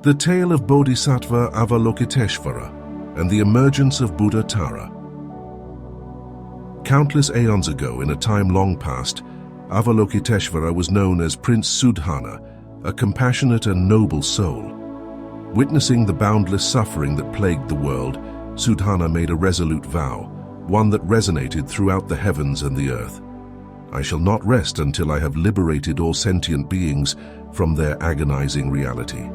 The tale of Bodhisattva Avalokiteshvara and the emergence of Buddha Tara. Countless aeons ago, in a time long past, Avalokiteshvara was known as Prince Sudhana, a compassionate and noble soul. Witnessing the boundless suffering that plagued the world, Sudhana made a resolute vow, one that resonated throughout the heavens and the earth. I shall not rest until I have liberated all sentient beings from their agonizing reality.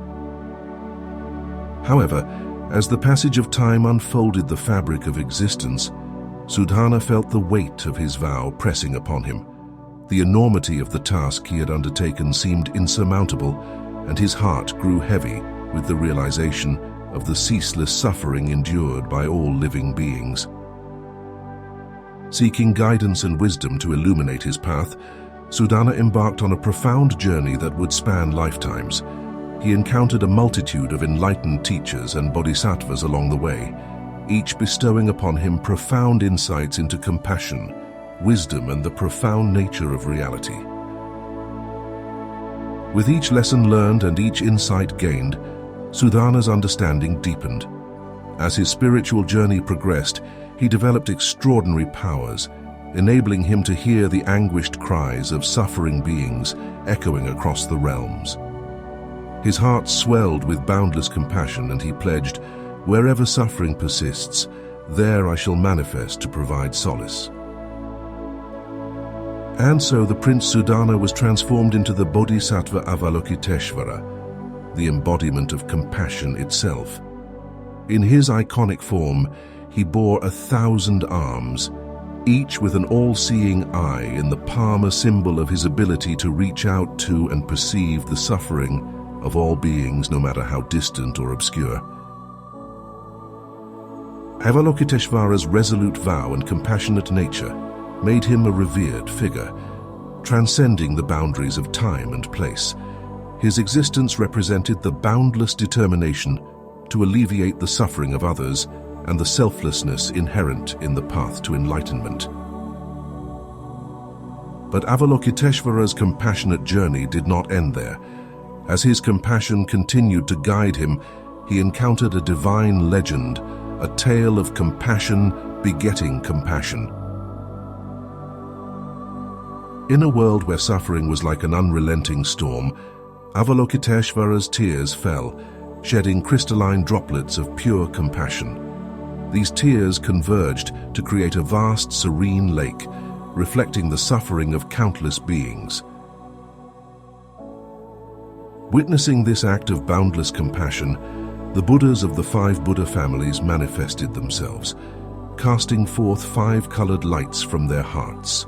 However, as the passage of time unfolded the fabric of existence, Sudhana felt the weight of his vow pressing upon him. The enormity of the task he had undertaken seemed insurmountable, and his heart grew heavy with the realization of the ceaseless suffering endured by all living beings. Seeking guidance and wisdom to illuminate his path, Sudana embarked on a profound journey that would span lifetimes. He encountered a multitude of enlightened teachers and bodhisattvas along the way, each bestowing upon him profound insights into compassion, wisdom, and the profound nature of reality. With each lesson learned and each insight gained, Sudhana's understanding deepened. As his spiritual journey progressed, he developed extraordinary powers, enabling him to hear the anguished cries of suffering beings echoing across the realms. His heart swelled with boundless compassion, and he pledged, "Wherever suffering persists, there I shall manifest to provide solace." And so the Prince Sudana was transformed into the Bodhisattva Avalokiteshvara, the embodiment of compassion itself. In his iconic form, he bore 1,000 arms, each with an all-seeing eye, in the palm a symbol of his ability to reach out to and perceive the suffering of all beings, no matter how distant or obscure. Avalokiteshvara's resolute vow and compassionate nature made him a revered figure, transcending the boundaries of time and place. His existence represented the boundless determination to alleviate the suffering of others and the selflessness inherent in the path to enlightenment. But Avalokiteshvara's compassionate journey did not end there. As his compassion continued to guide him, he encountered a divine legend, a tale of compassion begetting compassion. In a world where suffering was like an unrelenting storm, Avalokiteshvara's tears fell, shedding crystalline droplets of pure compassion. These tears converged to create a vast, serene lake, reflecting the suffering of countless beings. Witnessing this act of boundless compassion, the Buddhas of the 5 Buddha families manifested themselves, casting forth 5-colored lights from their hearts.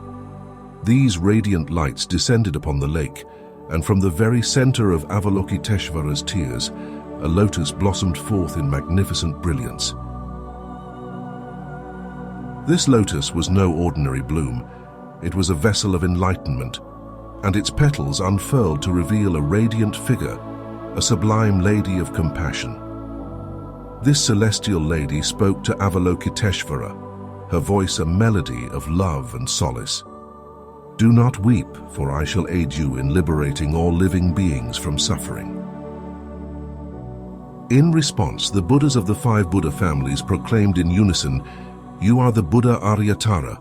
These radiant lights descended upon the lake, and from the very center of Avalokiteshvara's tears, a lotus blossomed forth in magnificent brilliance. This lotus was no ordinary bloom. It was a vessel of enlightenment, and its petals unfurled to reveal a radiant figure, a sublime lady of compassion. This celestial lady spoke to Avalokiteshvara, her voice a melody of love and solace. "Do not weep, for I shall aid you in liberating all living beings from suffering." In response, the Buddhas of the 5 Buddha families proclaimed in unison, "You are the Buddha Aryatara,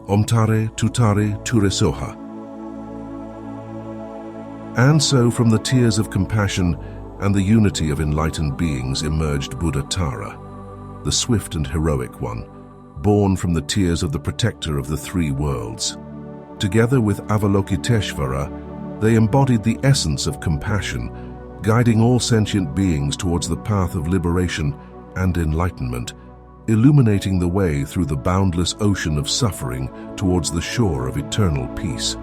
Omtare Tutare Turesoha." And so from the tears of compassion and the unity of enlightened beings emerged Buddha Tara, the swift and heroic one, born from the tears of the protector of the 3 worlds. Together with Avalokiteshvara, they embodied the essence of compassion, guiding all sentient beings towards the path of liberation and enlightenment, illuminating the way through the boundless ocean of suffering towards the shore of eternal peace.